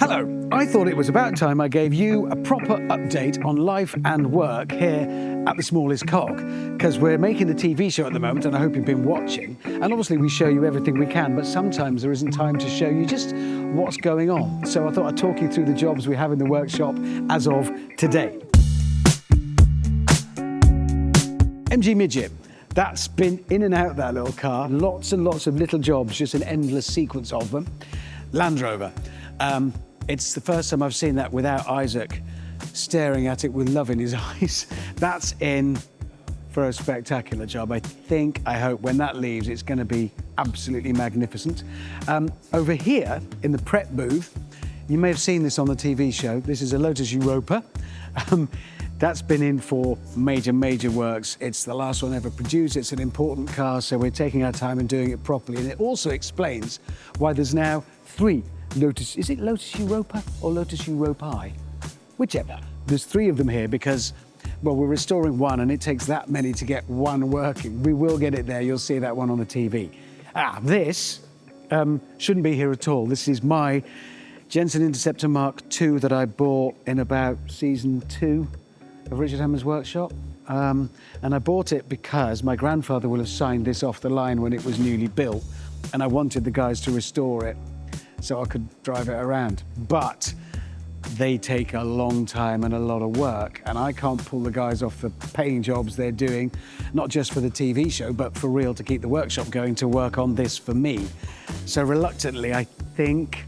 Hello, I thought it was about time I gave you a proper update on life and work here at the Smallest Cog, because we're making the TV show at the moment and I hope you've been watching. And obviously we show you everything we can, but sometimes there isn't time to show you just what's going on. So I thought I'd talk you through the jobs we have in the workshop as of today. MG Midget. That's been in and out that little car. Lots and lots of little jobs, just an endless sequence of them. Land Rover. It's the first time I've seen that without Isaac staring at it with love in his eyes. That's in for a spectacular job. I hope when that leaves, it's going to be absolutely magnificent. Over here in the prep booth, you may have seen this on the TV show. This is a Lotus Europa. That's been in for major works. It's the last one ever produced. It's an important car, so we're taking our time and doing it properly. And it also explains why there's now 3 Lotus, is it Lotus Europa or Lotus Europae? Whichever. There's 3 of them here because, well, we're restoring one and it takes that many to get one working. We will get it there. You'll see that one on the TV. This shouldn't be here at all. This is my Jensen Interceptor Mark II that I bought in about season 2 of Richard Hammond's workshop. And I bought it because my grandfather will have signed this off the line when it was newly built, and I wanted the guys to restore it so I could drive it around. But they take a long time and a lot of work, and I can't pull the guys off the paying jobs they're doing, not just for the TV show, but for real to keep the workshop going to work on this for me. So reluctantly, I think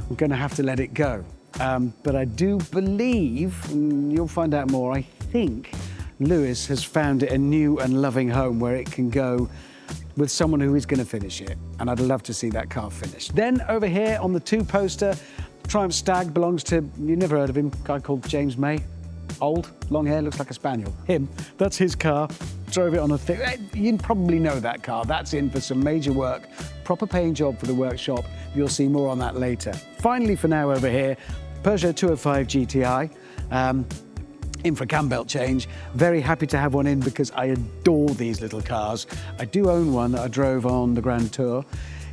I'm gonna have to let it go. But I do believe, and you'll find out more, I think Lewis has found it a new and loving home where it can go with someone who is going to finish it. And I'd love to see that car finished. Then over here on the 2 poster, Triumph Stag belongs to, you never heard of him, a guy called James May. Old, long hair, looks like a spaniel. Him, that's his car. Drove it on a thing. You probably know that car. That's in for some major work. Proper paying job for the workshop. You'll see more on that later. Finally for now over here, Peugeot 205 GTI, in for a cam belt change. Very happy to have one in because I adore these little cars. I do own one that I drove on the Grand Tour.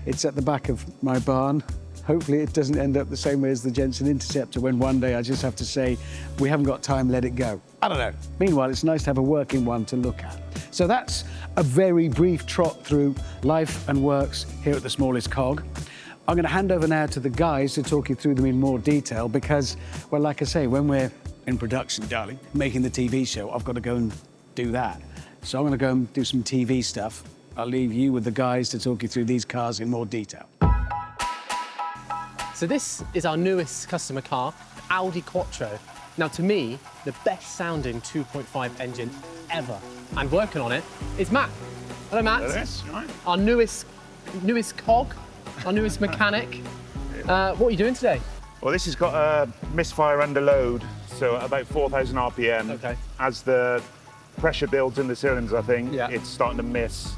It's at the back of my barn. Hopefully it doesn't end up the same way as the Jensen Interceptor when one day I just have to say, we haven't got time, let it go. I don't know. Meanwhile, it's nice to have a working one to look at. So that's a very brief trot through life and works here at the Smallest Cog. I'm going to hand over now to the guys to talk you through them in more detail because, well, like I say, when we're in production, darling, making the TV show, I've got to go and do that. So I'm going to go and do some TV stuff. I'll leave you with the guys to talk you through these cars in more detail. So this is our newest customer car, Audi Quattro. Now, to me, the best sounding 2.5 engine ever. And working on it is Matt. Hello, Matt. Hello, yes, right. Our newest cog. Our newest mechanic. What are you doing today? Well, this has got a misfire under load, so at about 4,000 RPM. Okay. As the pressure builds in the cylinders, I think, Yeah. it's starting to miss.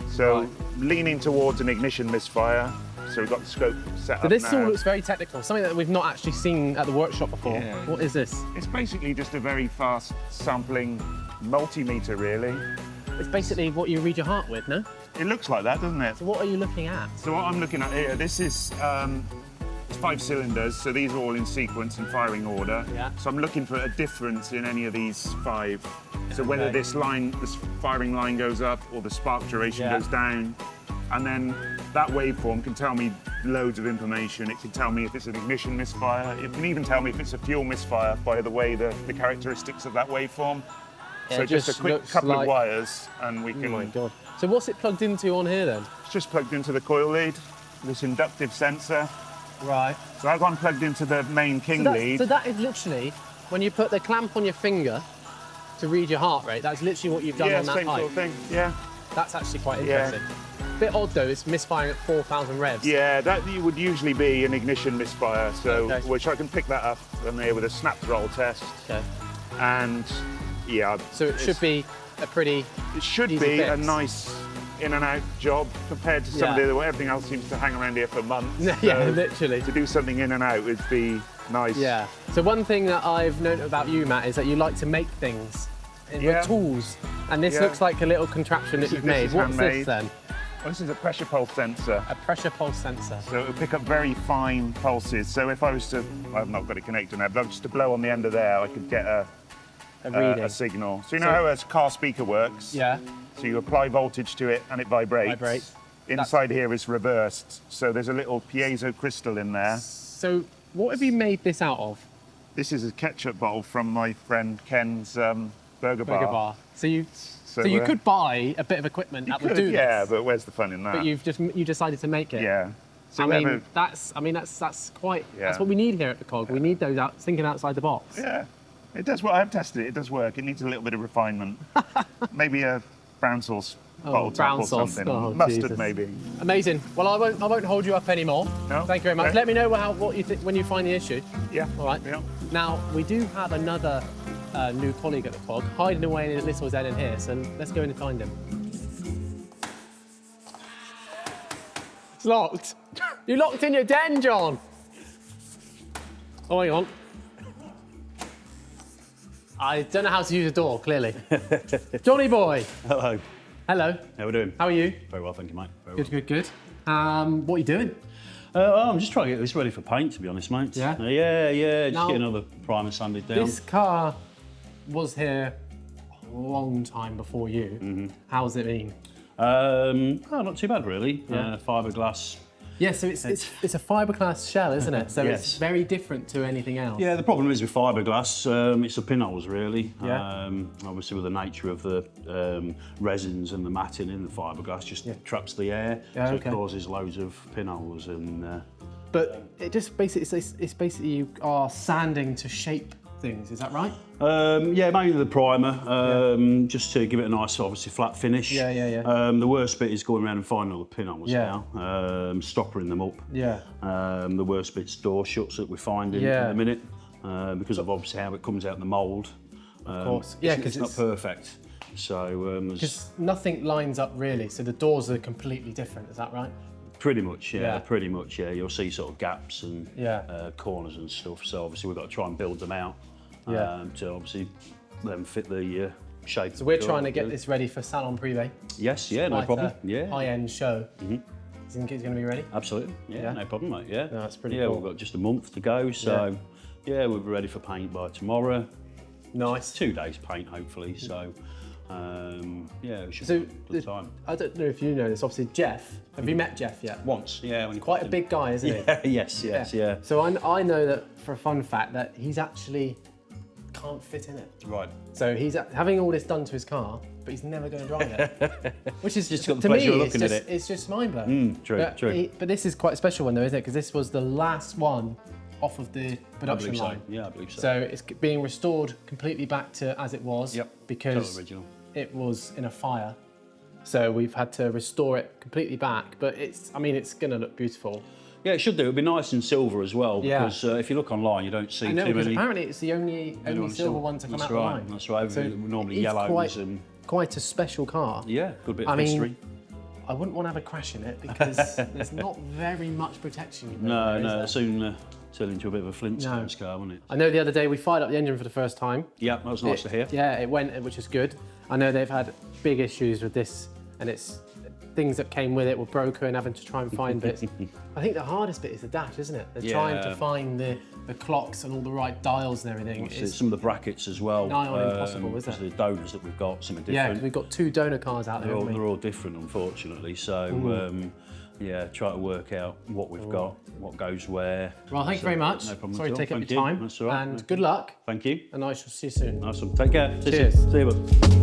So Right. leaning towards an ignition misfire. So we've got the scope set So up this now. all looks very technical, something that we've not actually seen at the workshop before. Yeah. What is this? It's basically just a very fast sampling multimeter, really. It's basically what you read your heart with, no? It looks like that, doesn't it? So what are you looking at? So what I'm looking at here, this is it's 5 cylinders, so these are all in sequence and firing order. Yeah. So I'm looking for a difference in any of these 5. So whether Okay. this firing line goes up or the spark duration Yeah. goes down. And then that waveform can tell me loads of information. It can tell me if it's an ignition misfire. It can even tell me if it's a fuel misfire by the way the characteristics of that waveform. Yeah, So it just a just quick looks couple like- of wires and we Oh can... my God. So what's it plugged into on here then? It's just plugged into the coil lead, this inductive sensor. Right. So I've gone plugged into the main king lead. So that is literally, when you put the clamp on your finger to read your heart rate, that's literally what you've done Yeah, on that same pipe. sort of thing, yeah. That's actually quite Yeah. interesting. Bit odd though, it's misfiring at 4,000 revs. Yeah, that would usually be an ignition misfire, so Okay. which I can pick that up from there with a snap throttle test. Okay. And yeah, So it should be a pretty it should easy be a fix. nice in and out job compared to some Yeah. of the everything else seems to hang around here for months. Yeah, So literally. to do something in and out would be nice. Yeah. So one thing that I've known about you, Matt, is that you like to make things with Yeah. tools. And this Yeah. looks like a little contraption that you've This made. is What's this handmade. then? This is a pressure pulse sensor. A pressure pulse sensor. So it'll pick up very fine pulses. So if I was to, I've not got it connected now, but just to blow on the end of there, I could get a reading. a signal. So you know how a car speaker works? Yeah. So you apply voltage to it and it vibrates. Vibrates. Inside here is reversed. So there's a little piezo crystal in there. So what have you made this out of? This is a ketchup bottle from my friend Ken's burger bar. So you So, could buy a bit of equipment that would do this. Yeah, but where's the fun in that? But you decided to make it. Yeah. So I whoever- mean that's quite Yeah. that's what we need here at the Cog. We need those thinking outside the box. Yeah, it does. Well, I've tested it. It does work. It needs a little bit of refinement. Maybe a brown sauce bottle top brown or sauce. something. Oh, Mustard, Jesus. maybe. Amazing. Well, I won't hold you up anymore. No? Thank you very much. Okay. Let me know what you think when you find the issue. Yeah. All right. Yeah. Now we do have another new colleague at the Cog hiding away in his little den in here. So let's go in and find him. It's locked. You locked in your den, John. Oh, hang on. I don't know how to use a door, clearly. Johnny boy. Hello. Hello. How we doing? How are you? Very well, thank you, mate. Very Good, good. What are you doing? well. I'm just trying to get this ready for paint, to be honest, mate. Yeah? Yeah. Just Now- get another primer sanded down. This car was here a long time before you. Mm-hmm. How's it been? Not too bad, really. Yeah. Fiberglass. Yeah, so it's a fiberglass shell, isn't it? So Yes. it's very different to anything else. Yeah, the problem is with fiberglass, it's the pinholes, really. Yeah. Obviously, with the nature of the resins and the matting in the fiberglass, just traps the air, Yeah, so okay. it causes loads of pinholes. And But it just basically it's basically you are sanding to shape things. Is that right? yeah, mainly the primer, just to give it a nice, obviously, flat finish. Yeah. The worst bit is going around and finding all the pinholes Yeah. now, stoppering them up. Yeah. The worst bit's door shuts that we're finding Yeah. at the minute, because of obviously how it comes out in the mould. Of course. Yeah, it's 'cause not it's- perfect. So Because nothing lines up really, so the doors are completely different. Is that right? pretty much, Yeah. pretty much, yeah. You'll see sort of gaps and Yeah. corners and stuff. So obviously we've got to try and build them out Yeah. to obviously then fit the shape. So we're trying to get this ready for Salon Privé. Yes, yeah, no Quite problem. a Yeah, high-end show. Do you think it's going to be ready? absolutely. Yeah, no problem, mate. Yeah, No, that's pretty Yeah, cool. we've got just a month to go, so yeah, we'll be ready for paint by tomorrow. Nice. 2 days paint, hopefully. So yeah, it should So be a good time. I don't know if you know this. Obviously, Jeff. Have you met Jeff yet? Once, yeah. When you Quite a popped in. big guy, isn't he? Yeah, yes, yeah. So I know that for a fun fact that he's actually can't fit in it. Right. So he's having all this done to his car, but he's never going to drive it. Which is Just got the to me, pleasure of it's looking at just, it. it's just mind blowing. True. But this is quite a special one though, isn't it? Because this was the last one off of the I production believe so. line. Yeah, I believe so. So it's being restored completely back to as it was. Yep. Because Total original. it was in a fire. So we've had to restore it completely back. But it's going to look beautiful. Yeah, it should do. It'll be nice and silver as well, Yeah. because if you look online, you don't see I know, too because many. apparently it's the only silver one to come That's out right. of line. That's right. So Normally it's yellows and quite a special car. yeah, good bit I of mean, history. I wouldn't want to have a crash in it because there's not very much protection. No, is no, there? soon turn into a bit of a Flintstones car, won't it? I know the other day we fired up the engine for the first time. Yeah, that was nice to hear. Yeah, it went, which is good. I know they've had big issues with this, and it's things that came with it were broken, having to try and find bits. I think the hardest bit is the dash, isn't it? They're trying to find the clocks and all the right dials and everything. It's some of the brackets as well. nigh on impossible, isn't because the donors that we've got, something yeah, different. because we've got 2 donor cars out there. They're all, haven't we? they're all different, unfortunately. So, yeah, try to work out what we've got, what goes where. Well, thank you very much. No problem Sorry at to all. take up Thank your you. time. That's all right. And good luck, Thank you. and I shall see you soon. Nice one. Take care. Cheers. See you, bud.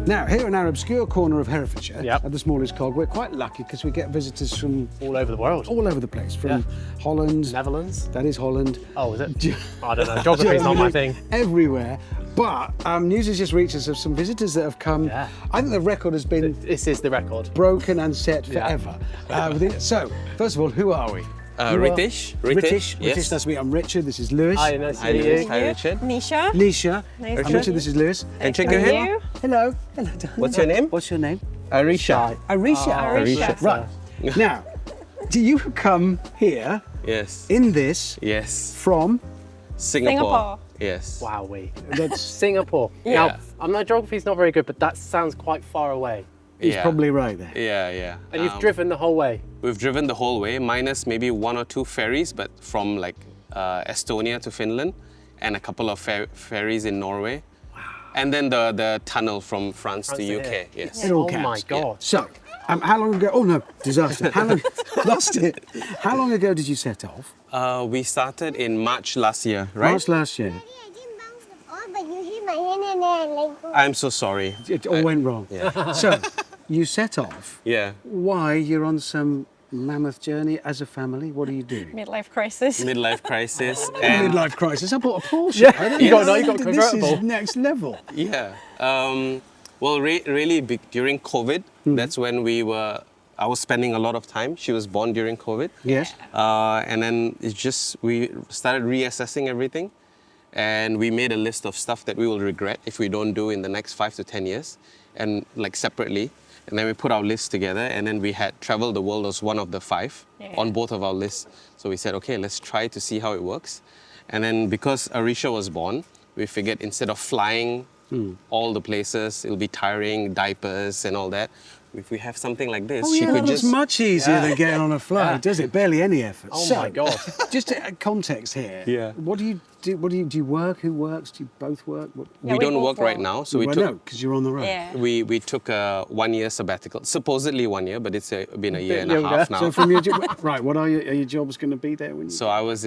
Now, here in our obscure corner of Herefordshire, Yep. at the Smallest Cog, we're quite lucky because we get visitors from All over the world. all over the place, from Holland, Netherlands. that is Holland, Oh, is it? I don't know. Geography's not my Germany, thing. everywhere. But news has just reached us of some visitors that have come. Yeah. I think the record has been This is the record. broken and set forever. So, first of all, who are we? You are British. British. Yes. Nice to meet you. I'm Richard. This is Lewis. Hi, nice to Hi, meet Lewis. you. Hi, Richard. Nisha. Nisha. Nice I'm to Richard. meet This is Lewis. And check your hand. you. Hello. Hello. darling. What's your name? What's your name? Arisha. Arisha. Arisha. Right. Now, do you come here Yes. in this Yes. from? Singapore. Yes. Wowee. That's Singapore. Yeah. Now, my geography's not very good, but that sounds quite far away. He's probably right there. Yeah. And you've driven the whole way? We've driven the whole way, minus maybe 1 or 2 ferries, but from like Estonia to Finland, and a couple of ferries in Norway. Wow. And then the tunnel from France to UK. here. Yes. It all Oh my counts. God. So, how long ago? Oh no, disaster. How long? Lost it. How long ago did you set off? We started in March last year, right? March last year. Daddy, I didn't bounce the ball, but you hit my hand and then I let go. I'm so sorry. It all went wrong. Yeah. So, you set off. Yeah. Why? You're on some mammoth journey as a family. What are you doing? Midlife crisis. Midlife crisis. And Midlife crisis. I bought a Porsche. Yeah, I don't you got know. a This convertible. is next level. yeah. Well, really big during COVID. That's when I was spending a lot of time. She was born during COVID. Yes. And then we started reassessing everything. And we made a list of stuff that we will regret if we don't do in the next 5 to 10 years, and like separately. And then we put our lists together, and then we had travel the world as one of the 5 on both of our lists. So we said, okay, let's try to see how it works. And then because Arisha was born, we figured instead of flying all the places, it'll be tiring, diapers and all that. If we have something like this, Oh she yeah, could that looks just... much easier than getting on a flight, does it? Barely any effort. Oh So, my God. Just a context here. Yeah. What do you do? Do you work? Who works? Do you both work? What, Yeah, we we don't both work right work. now, so we well, took... no, because you're on the road. Yeah. We took a 1 year sabbatical, supposedly 1 year, but it's been a year and a younger. half now. So from your right, what are your jobs going to be there when you? So I was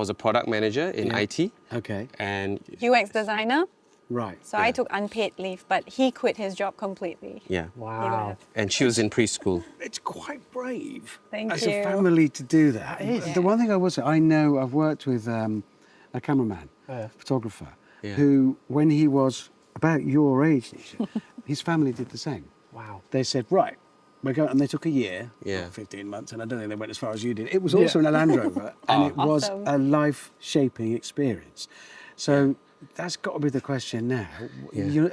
a product manager in IT, Okay. and UX designer. Right. So I took unpaid leave, but he quit his job completely. yeah, Wow. and she was in preschool. It's quite brave Thank as you. a family to do that. The one thing I will say, I know I've worked with a cameraman, photographer, who, when he was about your age, Nisha, his family did the same. Wow. They said, right, we're going, and they took a year, Yeah. 15 months, and I don't think they went as far as you did. It was also in a Land Rover, and it was Awesome. a life-shaping experience. So that's got to be the question now.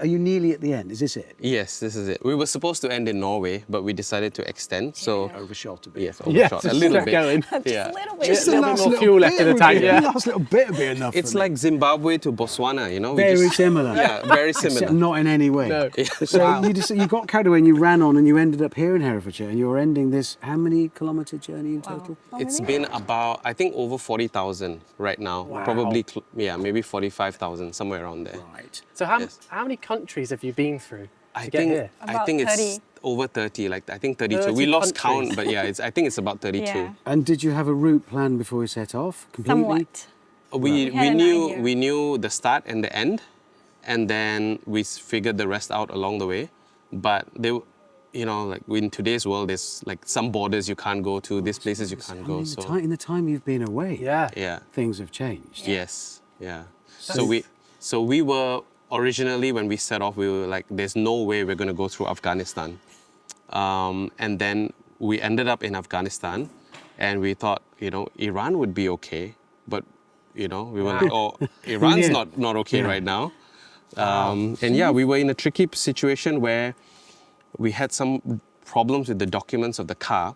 Are you nearly at the end? Is this it? Yes, this is it. We were supposed to end in Norway, but we decided to extend. So Overshot a bit. yes, Yeah, overshot just a little kept bit. going. Yeah, A little bit. Just a little bit more fuel left in the tank, yeah. The last little bit would be enough. it's for me. like Zimbabwe to Botswana, you know. We very just- similar. Yeah, very Except similar. not in any way. No. So you got carried away and you ran on and you ended up here in Herefordshire and you're ending this how many kilometre journey in total? It's been about, I think, over 40,000 right now. Probably, maybe 45,000, somewhere around there. Right. So how Yes. many countries have you been through to I get think here? About it's 30. over 30. Like I think 32. 30 We lost countries. count, but yeah, I think it's about 32. Yeah. And did you have a route planned before you set off? Completely? Somewhat. We had an idea. knew the start and the end, and then we figured the rest out along the way. But like in today's world, there's like some borders you can't go to, these places you can't go. So In the time you've been away, yeah, things have changed. yes, yeah. So we were originally, when we set off, we were like, there's no way we're gonna go through Afghanistan, and then we ended up in Afghanistan, and we thought Iran would be okay, but we were like, oh, Iran's Yeah. not okay Yeah. right now. And yeah, we were in a tricky situation where we had some problems with the documents of the car,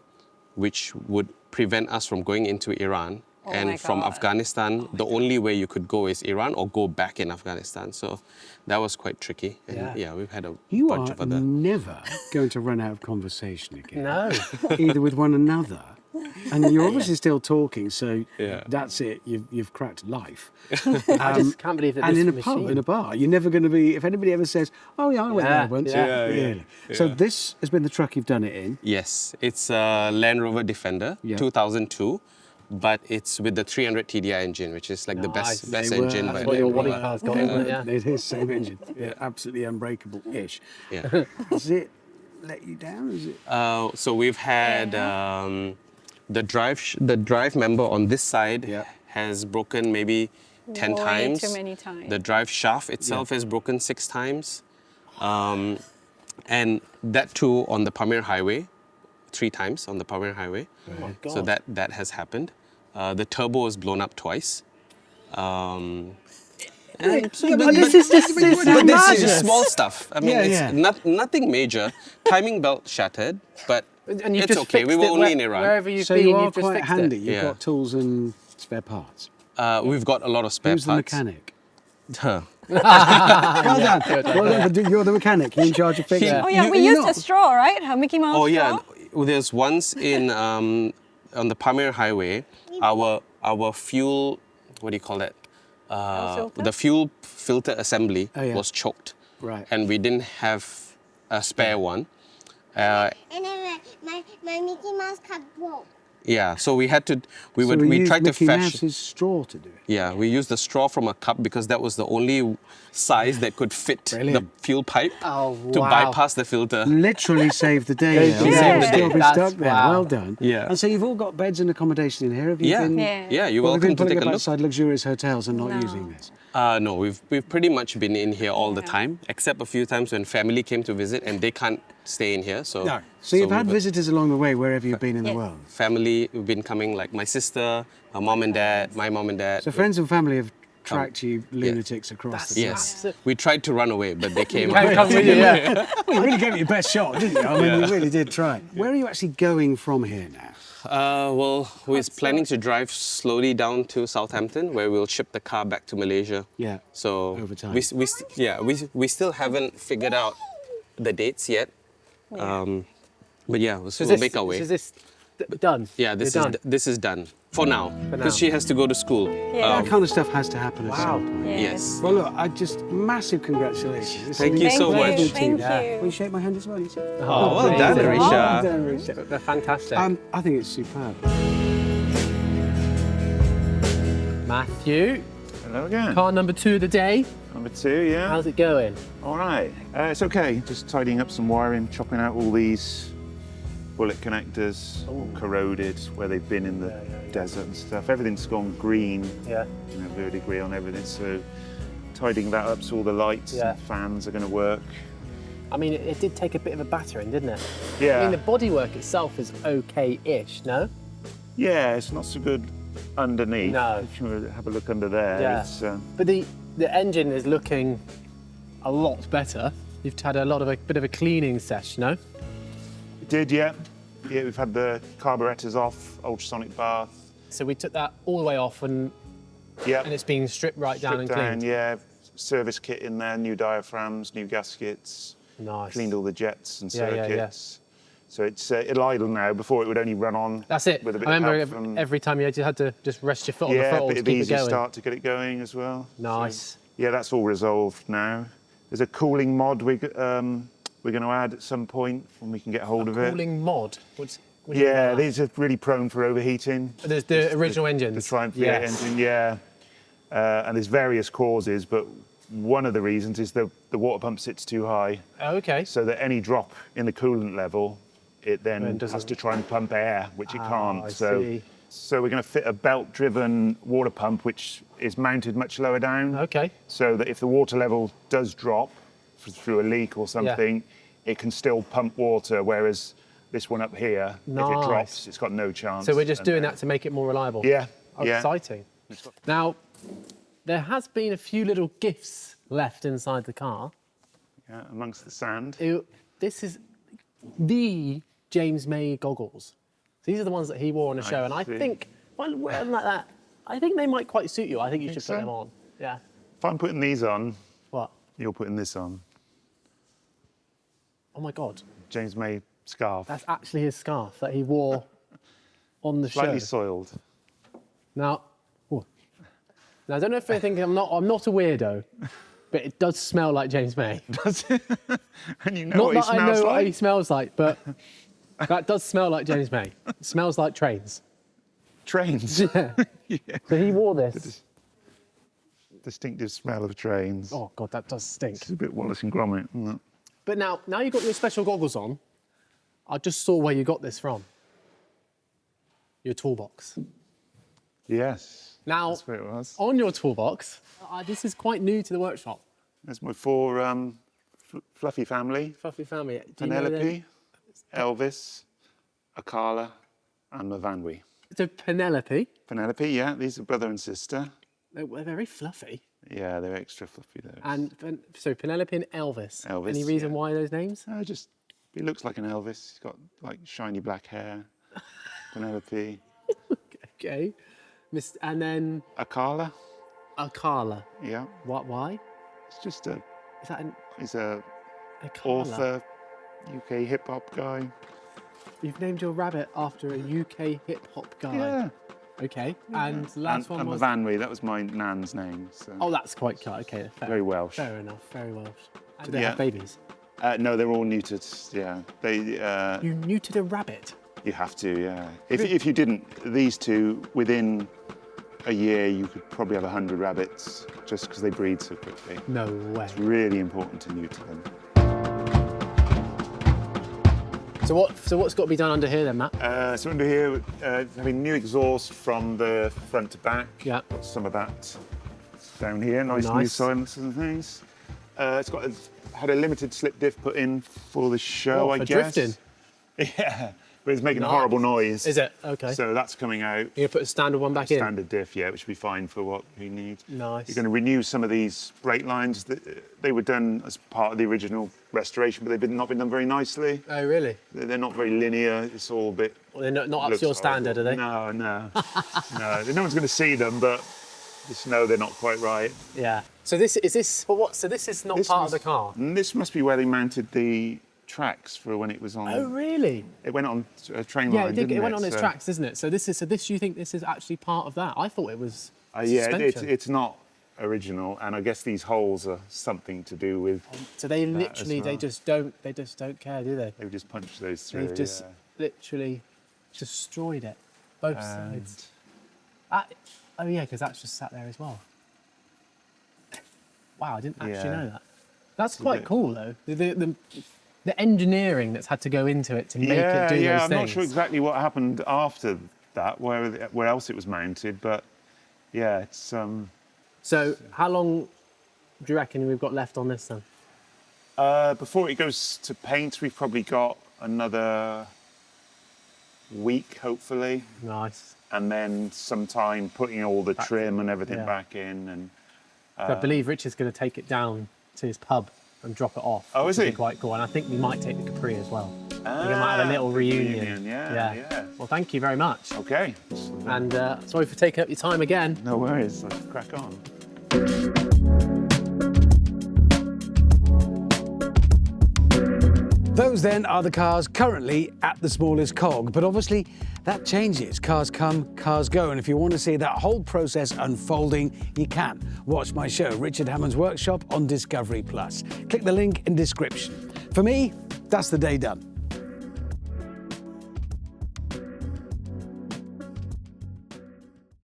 which would prevent us from going into Iran. Oh my And from God. Afghanistan, the only way you could go is Iran or go back in Afghanistan. So that was quite tricky. And yeah, we've had a You bunch are of other... never going to run out of conversation again. No. Either with one another. And you're obviously still talking, so Yeah. that's it. You've cracked life. I just can't believe that And this in a machine... pub, in a bar, you're never going to be. If anybody ever says, "Oh yeah, I went Yeah, there once," yeah. really. So this has been the truck you've done it in. Yes, it's a Land Rover Defender, Yeah. 2002, but it's with the 300 TDI engine, which is like the best They were- engine. That's by what your the- Wally car's got, isn't it? Yeah. It is same engine. Yeah, absolutely unbreakable-ish. Yeah. Does it let you down? Is it? So we've had the drive member on this side Yeah. has broken maybe 10 Way times. too many times. The drive shaft itself has broken 6 times. And that too on the Pamir Highway, 3 times on the Pamir Highway. So that has happened. The turbo is blown up twice. This is just But this is madness. just small stuff. I mean, Yeah, it's yeah. nothing major. Timing belt shattered, but And you've it's just okay. We fixed were it only in Iran. Wherever you've So been, you are you've just quite fixed handy. it. You've Yeah. got tools and spare parts. We've got a lot of spare Who's the parts. mechanic? Well done. Well done. But you're the mechanic. You're in charge of fixing. Oh yeah, we used a straw, right? A Mickey Mouse Oh straw. yeah, there's once in on the Palmyra Highway, our fuel, what do you call that? filter? The fuel filter assembly was choked, Right. and we didn't have a spare one. And then my Mickey Mouse cup broke. Yeah, so we had to we used tried to Mickey fashion. Mouse's straw to do it. Yeah, we used the straw from a cup because that was the only size that could fit Brilliant. the fuel pipe Oh, to wow. bypass the filter. Literally saved the day. Yeah. there. Yeah. You'll Yeah. still be That's- stuck there. wow. Well done. Yeah. And so you've all got beds and accommodation in here. Have you Yeah, been? yeah, you're Well, we've welcome been to putting take a up look. outside luxurious hotels and not No. using this. No, we've pretty much been in here all the time, except a few times when family came to visit and they can't stay in here. So No. So you've had we've- visitors along the way wherever you've been in the Yeah. world. family. We've been coming, like my sister, my mom and dad, my mom and dad. So friends and family have tracked you lunatics across That's- the Yes, we tried to run away, but they came. Can't come with you, yeah. Well, you really gave it your best shot, didn't you? I mean, you really did try. Where are you actually going from here now? Well, we're planning to drive slowly down to Southampton, where we'll ship the car back to Malaysia. Yeah. So Over time. we still haven't figured out the dates yet. But yeah, we'll make our way. Is this done? Yeah, this is done for now now. because she has to go to school. Yeah. That kind of stuff has to happen at some point. Yeah. Yes. Well, look, massive congratulations. This Thank is you an so incredible much. team. Thank you. Will you shake my hand as well? Lisa? Oh, well done, amazing. Arisha. Well done, Arisha. They're fantastic. I think it's superb. Matthew, Hello again. car number 2 of the day. Number 2, yeah. How's it going? All right. It's okay. Just tidying up some wiring, chopping out all these bullet connectors, all corroded where they've been in the desert and stuff. Everything's gone green, Yeah. verdigris on everything. So tidying that up so all the lights Yeah. and fans are going to work. I mean, it did take a bit of a battering, didn't it? Yeah. I mean, the bodywork itself is okay-ish, no? Yeah, it's not so good underneath. No. If you have a look under there, Yeah. it's But the engine is looking a lot better. You've had a bit of a cleaning sesh, no? it did, yeah. Yeah, we've had the carburetors off, ultrasonic bath. So we took that all the way off and Yeah. it's being stripped right down and cleaned. yeah. Service kit in there, new diaphragms, new gaskets. Nice. Cleaned all the jets and Yeah, yeah, circuits. So it's it'll idle now. Before it would only run on. That's it. With a bit I of remember help from, every time you had to just rest your foot on the yeah, a throttle bit to of keep it easy going. start to get it going as well. Nice. So, yeah, that's all resolved now. There's a cooling mod we're going to add at some point when we can get hold of it. Cooling mod. What do you mean by Yeah, that? these are really prone for overheating. There's the original engines. The Triumph Yes. engine, yeah. And there's various causes, but one of the reasons is the water pump sits too high, Oh, okay. so that any drop in the coolant level, it then Then has doesn't- to try and pump air, which it can't. I So, see. so we're going to fit a belt-driven water pump, which is mounted much lower down. Okay. So that if the water level does drop through a leak or something, it can still pump water, whereas this one up here, if Nice. it drops, it's got no chance. So we're just And- doing that to make it more reliable. Yeah, Oh, yeah. exciting. Now, there has been a few little gifts left inside the car. Yeah, amongst the sand. This is the James May goggles. These are the ones that he wore on the show, and I see. think, well, wearing like that, I think they might quite suit you. I think you should so? put them on. Yeah. If I'm putting these on, What? you're putting this on. Oh my God. James May scarf. That's actually his scarf that he wore on the Slightly show. soiled. Now, I don't know if you're thinking I'm not a weirdo, but it does smell like James May. And you know Not what he that I smells know like? what he smells like, but that does smell like James May. It smells like trains. Trains. Yeah. So he wore this. Distinctive smell of trains. Oh God, that does stink. It's a bit Wallace and Gromit, isn't it? But now you've got your special goggles on. I just saw where you got this from. Your toolbox. Yes. Now, That's where it was. on your toolbox, this is quite new to the workshop. That's my four fluffy family. Fluffy family. Do you know them? Penelope, Elvis, Akala, and Mavanwi. So Penelope. Penelope, yeah, these are brother and sister. They're very fluffy. Yeah, they're extra fluffy, those. And so Penelope and Elvis. Elvis, Any reason yeah. why those names? Just, he looks like an Elvis. He's got like shiny black hair. Penelope. Okay. And then Akala, Akala. yeah. What? Why? It's just a, Is that he's a koala? author, UK hip hop guy. You've named your rabbit after a UK hip hop guy. Yeah. Okay. And the last one and was. Vanwy, that was my nan's name. So. Oh, that's quite cute. Okay, fair. Very Welsh. Fair enough. Very Welsh. Do they Yeah. have babies? No, they're all neutered. Yeah, they. You neutered a rabbit. You have to. Yeah. If you didn't, these two within a year you could probably have 100 rabbits just because they breed so quickly. No way. It's really important to neuter them. So what's got to be done under here then, Matt? So under here, having new exhaust from the front to back. Yeah. Got some of that down here, nice new nice. silencers and things. It's had a limited slip diff put in for the show, I for guess. drifting? Yeah, but it's making a Nice. horrible noise. Is it? Okay. So that's coming out. You're gonna put a standard one back in? Standard diff, yeah, which will be fine for what we need. Nice. You're going to renew some of these brake lines. They were done as part of the original restoration, but they've not been done very nicely. Oh, really? They're not very linear. It's all a bit. Well, they're not up looks to your standard, horrible. are they? No, no, no. No one's going to see them, but just know they're not quite right. Yeah. So this for what? So this is not This part was- of the car. And this must be where they mounted the tracks for when it was on. Oh, really? It went on a train Yeah, line, it did. didn't It went on its So- tracks, isn't it? So this you think this is actually part of that? I thought it was. Yeah, suspension. it's not original, and I guess these holes are something to do with. So they that as literally well. they just don't care, do they? They've just punched those through. They've just yeah. literally destroyed it, both sides. Oh yeah, because that's just sat there as well. Wow, I didn't actually Yeah. know that. That's quite bit- cool though. The engineering that's had to go into it to make it do yeah, those I'm things. not sure exactly what happened after that, where else it was mounted, but yeah, it's So how long do you reckon we've got left on this then? before it goes to paint, we've probably got another week, hopefully, Nice. and then some time putting all the trim and everything yeah. back in. And So I believe Richard's going to take it down to his pub and drop it off. Oh, which is will he? be quite cool. And I think we might take the Capri as well. I think we might have a little reunion. Yeah. Well, thank you very much. Okay. And sorry for taking up your time again. No worries. Let's crack on. Those then are the cars currently at the Smallest Cog, but obviously that changes. Cars come, cars go, and if you want to see that whole process unfolding, you can. Watch my show, Richard Hammond's Workshop, on Discovery+. Click the link in description. For me, that's the day done.